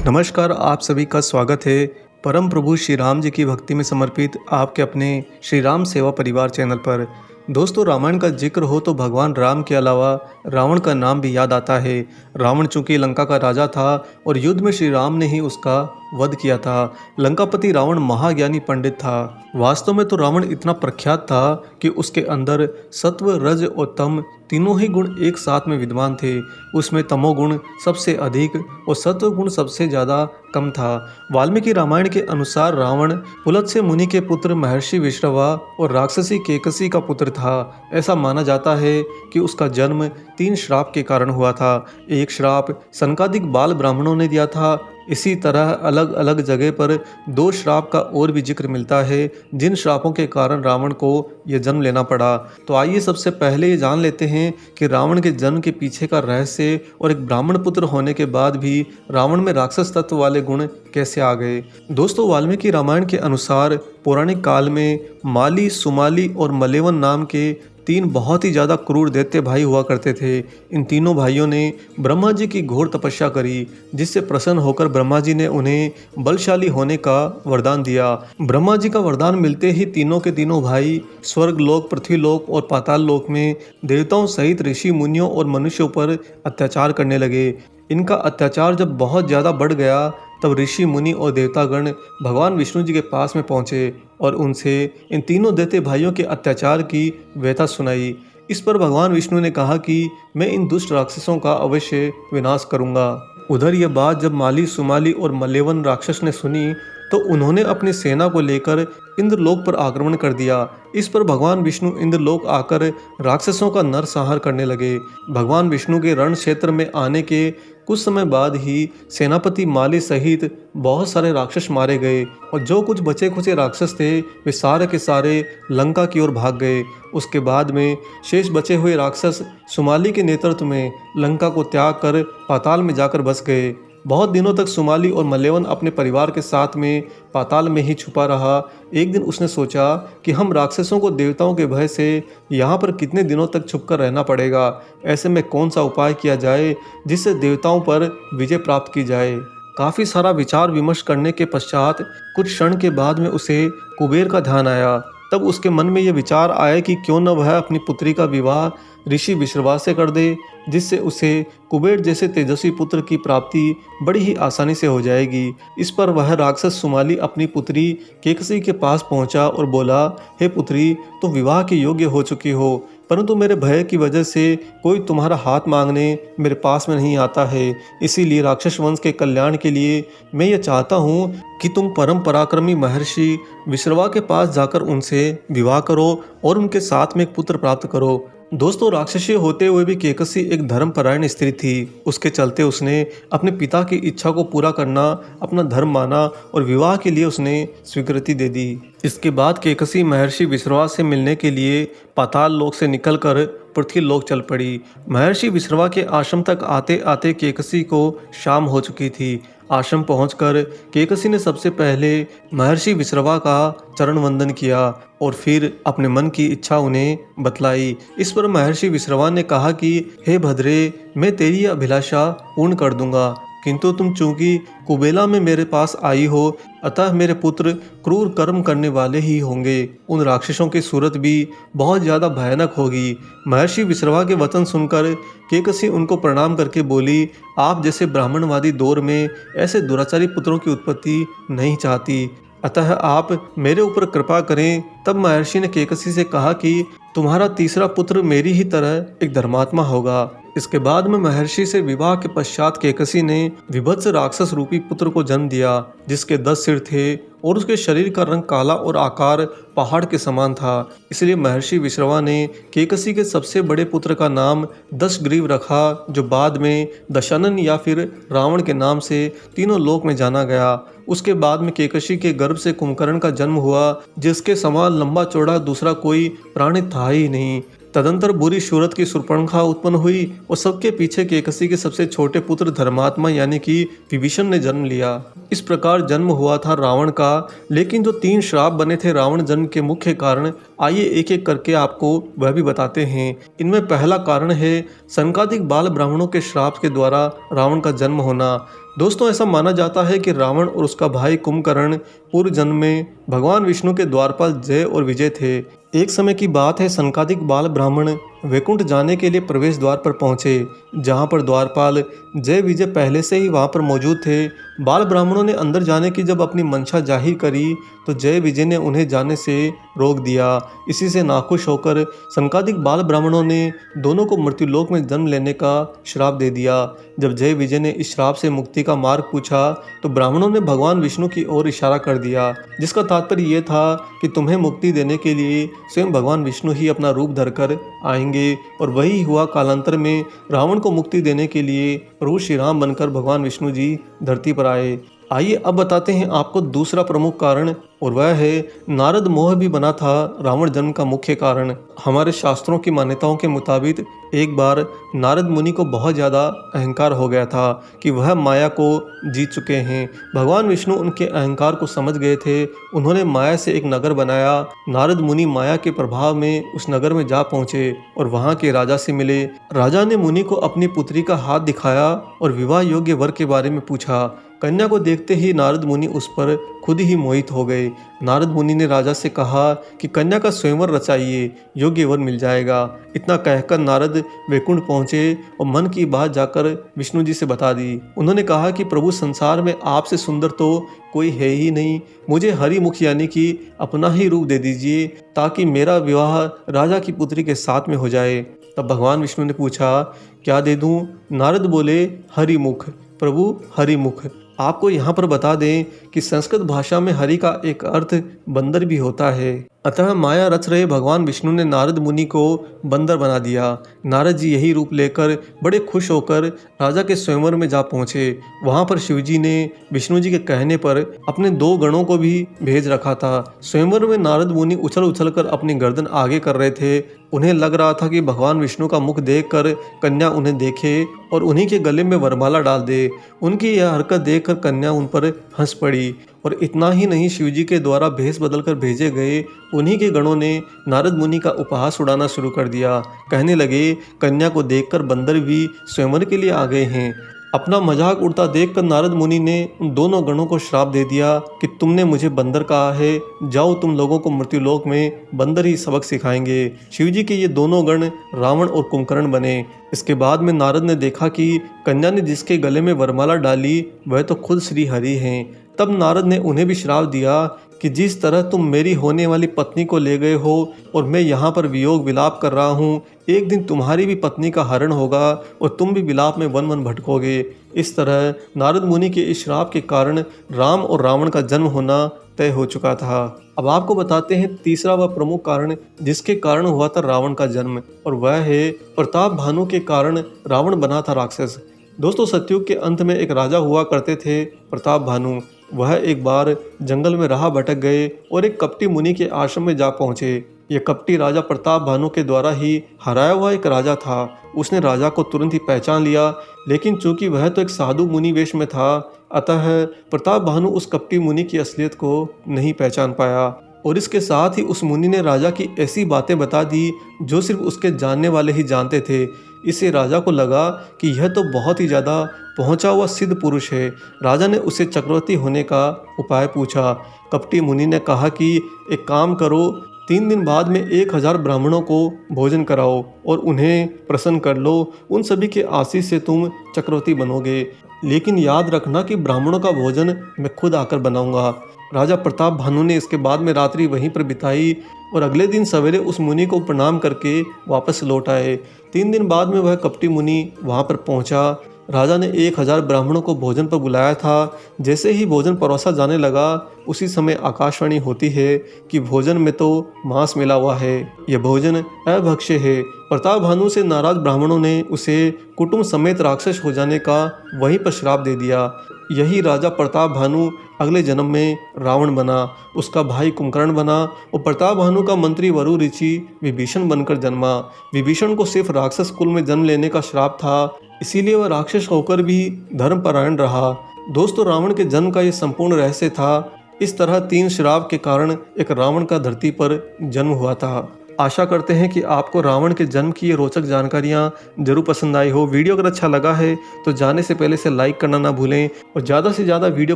नमस्कार, आप सभी का स्वागत है परम प्रभु श्री राम जी की भक्ति में समर्पित आपके अपने श्री राम सेवा परिवार चैनल पर। दोस्तों, रामायण का जिक्र हो तो भगवान राम के अलावा रावण का नाम भी याद आता है। रावण चूंकि लंका का राजा था और युद्ध में श्री राम ने ही उसका वध किया था। लंकापति रावण महाज्ञानी पंडित था। वास्तव में तो रावण इतना प्रख्यात था कि उसके अंदर सत्व, रज और तम तीनों ही गुण एक साथ में विद्यमान थे। उसमें तमोगुण सबसे अधिक और सत्व गुण सबसे ज़्यादा कम था। वाल्मीकि रामायण के अनुसार रावण पुलत्स्य मुनि के पुत्र महर्षि विश्रवा और राक्षसी केकसी का पुत्र था। ऐसा माना जाता है कि उसका जन्म 3 श्राप के कारण हुआ था। एक श्राप सनकादिक बाल ब्राह्मणों ने दिया था। इसी तरह अलग अलग जगह पर 2 श्राप का और भी जिक्र मिलता है, जिन श्रापों के कारण रावण को यह जन्म लेना पड़ा। तो आइए सबसे पहले ये जान लेते हैं कि रावण के जन्म के पीछे का रहस्य और एक ब्राह्मण पुत्र होने के बाद भी रावण में राक्षस तत्व वाले गुण कैसे आ गए। दोस्तों, वाल्मीकि रामायण के अनुसार पौराणिक काल में माली, सुमाली और मलेवन नाम के 3 बहुत ही ज़्यादा क्रूर दैत्य भाई हुआ करते थे। इन तीनों भाइयों ने ब्रह्मा जी की घोर तपस्या करी, जिससे प्रसन्न होकर ब्रह्मा जी ने उन्हें बलशाली होने का वरदान दिया। ब्रह्मा जी का वरदान मिलते ही तीनों के तीनों भाई स्वर्ग लोक, पृथ्वी लोक और पाताल लोक में देवताओं सहित ऋषि मुनियों और मनुष्यों पर अत्याचार करने लगे। इनका अत्याचार जब बहुत ज़्यादा बढ़ गया तब ऋषि मुनि और देवतागण भगवान विष्णु जी के पास में पहुँचे और उनसे इन तीनों दैत्य भाइयों के अत्याचार की व्यथा सुनाई। इस पर भगवान विष्णु ने कहा कि मैं इन दुष्ट राक्षसों का अवश्य विनाश करूंगा। उधर यह बात जब माली, सुमाली और मल्लेवन राक्षस ने सुनी तो उन्होंने अपनी सेना को लेकर इंद्रलोक पर आक्रमण कर दिया। इस पर भगवान विष्णु इंद्रलोक आकर राक्षसों का नरसंहार करने लगे। भगवान विष्णु के रण क्षेत्र में आने के कुछ समय बाद ही सेनापति माली सहित बहुत सारे राक्षस मारे गए और जो कुछ बचे खुचे राक्षस थे वे सारे के सारे लंका की ओर भाग गए। उसके बाद में शेष बचे हुए राक्षस सुमाली के नेतृत्व में लंका को त्याग कर पाताल में जाकर बस गए। बहुत दिनों तक सुमाली और मल्लेवन अपने परिवार के साथ में पाताल में ही छुपा रहा। एक दिन उसने सोचा कि हम राक्षसों को देवताओं के भय से यहाँ पर कितने दिनों तक छुपकर रहना पड़ेगा। ऐसे में कौन सा उपाय किया जाए जिससे देवताओं पर विजय प्राप्त की जाए। काफ़ी सारा विचार विमर्श करने के पश्चात कुछ क्षण के बाद में उसे कुबेर का ध्यान आया। तब उसके मन में यह विचार आया कि क्यों न वह अपनी पुत्री का विवाह ऋषि विश्रवा से कर दे, जिससे उसे कुबेर जैसे तेजस्वी पुत्र की प्राप्ति बड़ी ही आसानी से हो जाएगी। इस पर वह राक्षस सुमाली अपनी पुत्री केकसी के पास पहुंचा और बोला, हे पुत्री, तुम विवाह के योग्य हो चुकी हो, परंतु मेरे भय की वजह से कोई तुम्हारा हाथ मांगने मेरे पास में नहीं आता है। इसीलिए राक्षस वंश के कल्याण के लिए मैं ये चाहता हूँ कि तुम परम पराक्रमी महर्षि विश्रवा के पास जाकर उनसे विवाह करो और उनके साथ में एक पुत्र प्राप्त करो। दोस्तों, राक्षसी होते हुए भी केकसी एक धर्मपरायण स्त्री थी। उसके चलते उसने अपने पिता की इच्छा को पूरा करना अपना धर्म माना और विवाह के लिए उसने स्वीकृति दे दी। इसके बाद केकसी महर्षि विश्रवा से मिलने के लिए पाताल लोक से निकलकर पृथ्वी लोक चल पड़ी। महर्षि विश्रवा के आश्रम तक आते आते केकसी को शाम हो चुकी थी। आश्रम पहुंचकर केकसी ने सबसे पहले महर्षि विश्रवा का चरण वंदन किया और फिर अपने मन की इच्छा उन्हें बतलाई। इस पर महर्षि विश्रवा ने कहा कि हे भद्रे, मैं तेरी अभिलाषा पूर्ण कर दूंगा, किंतु तुम चूंकि कुबेला में मेरे पास आई हो, अतः मेरे पुत्र क्रूर कर्म करने वाले ही होंगे। उन राक्षसों की सूरत भी बहुत ज़्यादा भयानक होगी। महर्षि विश्रवा के वचन सुनकर केकसी उनको प्रणाम करके बोली, आप जैसे ब्राह्मणवादी दौर में ऐसे दुराचारी पुत्रों की उत्पत्ति नहीं चाहती, अतः आप मेरे ऊपर कृपा करें। तब महर्षि ने केकसी से कहा कि तुम्हारा तीसरा पुत्र मेरी ही तरह एक धर्मात्मा होगा। इसके बाद में महर्षि से विवाह के पश्चात केकसी ने विभत्स राक्षस रूपी पुत्र को जन्म दिया, जिसके 10 सिर थे और उसके शरीर का रंग काला और आकार पहाड़ के समान था। इसलिए महर्षि विश्रवा ने केकसी के सबसे बड़े पुत्र का नाम दशग्रीव रखा, जो बाद में दशानन या फिर रावण के नाम से तीनों लोक में जाना गया। उसके बाद में केकसी के गर्भ से कुंभकर्ण का जन्म हुआ, जिसके समान लंबा चौड़ा दूसरा कोई प्राणी था ही नहीं। तदंतर बुरी सूरत की शूर्पणखा उत्पन्न हुई और सबके पीछे केकसी के सबसे छोटे पुत्र धर्मात्मा यानी कि विभीषण ने जन्म लिया। इस प्रकार जन्म हुआ था रावण का। लेकिन जो 3 श्राप बने थे रावण जन्म के मुख्य कारण, आइए एक एक करके आपको वह भी बताते हैं। इनमें पहला कारण है संकादिक बाल ब्राह्मणों के श्राप के द्वारा रावण का जन्म होना। दोस्तों, ऐसा माना जाता है कि रावण और उसका भाई कुंभकर्ण पूर्व जन्म में भगवान विष्णु के द्वारपाल जय और विजय थे। एक समय की बात है, संकादिक बाल ब्राह्मण वैकुंठ जाने के लिए प्रवेश द्वार पर पहुंचे, जहां पर द्वारपाल जय विजय पहले से ही वहां पर मौजूद थे। बाल ब्राह्मणों ने अंदर जाने की जब अपनी मंशा जाहिर करी तो जय विजय ने उन्हें जाने से रोक दिया। इसी से नाखुश होकर संकादिक बाल ब्राह्मणों ने दोनों को मृत्युलोक में जन्म लेने का श्राप दे दिया। जब जय विजय ने इस श्राप से मुक्ति का मार्ग पूछा तो ब्राह्मणों ने भगवान विष्णु की ओर इशारा कर दिया, जिसका तात्पर्य ये था कि तुम्हें मुक्ति देने के लिए स्वयं भगवान विष्णु ही अपना रूप धरकर आएंगे। और वही हुआ। कालांतर में रावण को मुक्ति देने के लिए प्रभु श्री राम बनकर भगवान विष्णु जी धरती पर आए। आइए अब बताते हैं आपको दूसरा प्रमुख कारण, और वह है नारद मोह भी बना था रावण जन्म का मुख्य कारण। हमारे शास्त्रों की मान्यताओं के मुताबिक एक बार नारद मुनि को बहुत ज़्यादा अहंकार हो गया था कि वह माया को जीत चुके हैं। भगवान विष्णु उनके अहंकार को समझ गए थे। उन्होंने माया से एक नगर बनाया। नारद मुनि माया के प्रभाव में उस नगर में जा पहुँचे और वहाँ के राजा से मिले। राजा ने मुनि को अपनी पुत्री का हाथ दिखाया और विवाह योग्य वर के बारे में पूछा। कन्या को देखते ही नारद मुनि उस पर खुद ही मोहित हो गए। नारद मुनि ने राजा से कहा कि कन्या का स्वयंवर रचाइए, योग्य वर मिल जाएगा। इतना कहकर नारद वैकुंठ पहुँचे और मन की बात जाकर विष्णु जी से बता दी। उन्होंने कहा कि प्रभु, संसार में आपसे सुंदर तो कोई है ही नहीं, मुझे हरिमुख यानी कि अपना ही रूप दे दीजिए ताकि मेरा विवाह राजा की पुत्री के साथ में हो जाए। तब भगवान विष्णु ने पूछा, क्या दे दूं? नारद बोले, हरिमुख। प्रभु, हरिमुख। आपको यहाँ पर बता दें कि संस्कृत भाषा में हरि का एक अर्थ बंदर भी होता है। अतः माया रच रहे भगवान विष्णु ने नारद मुनि को बंदर बना दिया। नारद जी यही रूप लेकर बड़े खुश होकर राजा के स्वयंवर में जा पहुँचे। वहाँ पर शिवजी ने विष्णु जी के कहने पर अपने 2 गणों को भी भेज रखा था। स्वयंवर में नारद मुनि उछल उछल कर अपनी गर्दन आगे कर रहे थे। उन्हें लग रहा था कि भगवान विष्णु का मुख देखकर कन्या उन्हें देखे और उन्हीं के गले में वरमाला डाल दे। उनकी यह हरकत देखकर कन्या उन पर हंस पड़ी। और इतना ही नहीं, शिवजी के द्वारा भेष बदलकर भेजे गए उन्हीं के गणों ने नारद मुनि का उपहास उड़ाना शुरू कर दिया। कहने लगे, कन्या को देखकर बंदर भी स्वयंवर के लिए आ गए हैं। अपना मजाक उड़ता देखकर नारद मुनि ने उन दोनों गणों को श्राप दे दिया कि तुमने मुझे बंदर कहा है, जाओ तुम लोगों को मृत्युलोक में बंदर ही सबक सिखाएंगे। शिवजी के ये दोनों गण रावण और कुंभकर्ण बने। इसके बाद में नारद ने देखा कि कन्या ने जिसके गले में वरमाला डाली वह तो खुद श्री हरि हैं। तब नारद ने उन्हें भी श्राप दिया कि जिस तरह तुम मेरी होने वाली पत्नी को ले गए हो और मैं यहाँ पर वियोग विलाप कर रहा हूँ, एक दिन तुम्हारी भी पत्नी का हरण होगा और तुम भी विलाप में वन वन भटकोगे। इस तरह नारद मुनि के इस श्राप के कारण राम और रावण का जन्म होना तय हो चुका था। अब आपको बताते हैं तीसरा व प्रमुख कारण जिसके कारण हुआ था रावण का जन्म, और वह है प्रताप भानु के कारण रावण बना था राक्षस। दोस्तों, सतयुग के अंत में एक राजा हुआ करते थे प्रताप भानु। वह एक बार जंगल में राह भटक गए और एक कपटी मुनि के आश्रम में जा पहुँचे। यह कपटी राजा प्रताप भानु के द्वारा ही हराया हुआ एक राजा था। उसने राजा को तुरंत ही पहचान लिया, लेकिन चूंकि वह तो एक साधु मुनि वेश में था, अतः प्रताप भानु उस कपटी मुनि की असलियत को नहीं पहचान पाया। और इसके साथ ही उस मुनि ने राजा की ऐसी बातें बता दी जो सिर्फ उसके जानने वाले ही जानते थे। इससे राजा को लगा कि यह तो बहुत ही ज़्यादा पहुंचा हुआ सिद्ध पुरुष है। राजा ने उससे चक्रवर्ती होने का उपाय पूछा। कपटी मुनि ने कहा कि एक काम करो, 3 दिन बाद में 1000 ब्राह्मणों को भोजन कराओ और उन्हें प्रसन्न कर लो। उन सभी के आशीष से तुम चक्रवर्ती बनोगे, लेकिन याद रखना कि ब्राह्मणों का भोजन मैं खुद आकर बनाऊंगा। राजा प्रताप भानु ने इसके बाद में रात्रि वहीं पर बिताई और अगले दिन सवेरे उस मुनि को प्रणाम करके वापस लौट आए। 3 दिन बाद में वह कपटी मुनि वहां पर पहुंचा। राजा ने 1000 ब्राह्मणों को भोजन पर बुलाया था। जैसे ही भोजन परोसा जाने लगा, उसी समय आकाशवाणी होती है कि भोजन में तो मांस मिला हुआ है, यह भोजन अभक्ष्य है। प्रताप भानु से नाराज ब्राह्मणों ने उसे कुटुंब समेत राक्षस हो जाने का वहीं पर श्राप दे दिया। यही राजा प्रताप भानु अगले जन्म में रावण बना, उसका भाई कुंभकर्ण बना और प्रताप भानु का मंत्री वरु ऋषि विभीषण बनकर जन्मा। विभीषण को सिर्फ राक्षस कुल में जन्म लेने का श्राप था, इसीलिए वह राक्षस होकर भी धर्मपरायण रहा। दोस्तों, रावण के जन्म का ये संपूर्ण रहस्य था। इस तरह 3 श्राप के कारण एक रावण का धरती पर जन्म हुआ था। आशा करते हैं कि आपको रावण के जन्म की ये रोचक जानकारियाँ जरूर पसंद आई हो। वीडियो अगर अच्छा लगा है तो जाने से पहले इसे लाइक करना ना भूलें और ज़्यादा से ज़्यादा वीडियो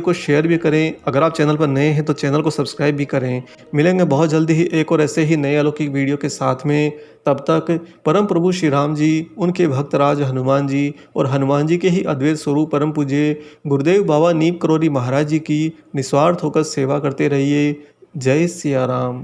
को शेयर भी करें। अगर आप चैनल पर नए हैं तो चैनल को सब्सक्राइब भी करें। मिलेंगे बहुत जल्दी ही एक और ऐसे ही नए अलौकिक वीडियो के साथ में। तब तक परम प्रभु श्री राम जी, उनके भक्त राज हनुमान जी और हनुमान जी के ही अद्वैत स्वरूप परम पूज्य गुरुदेव बाबा नीम करोली महाराज जी की निस्वार्थ होकर सेवा करते रहिए। जय सिया राम।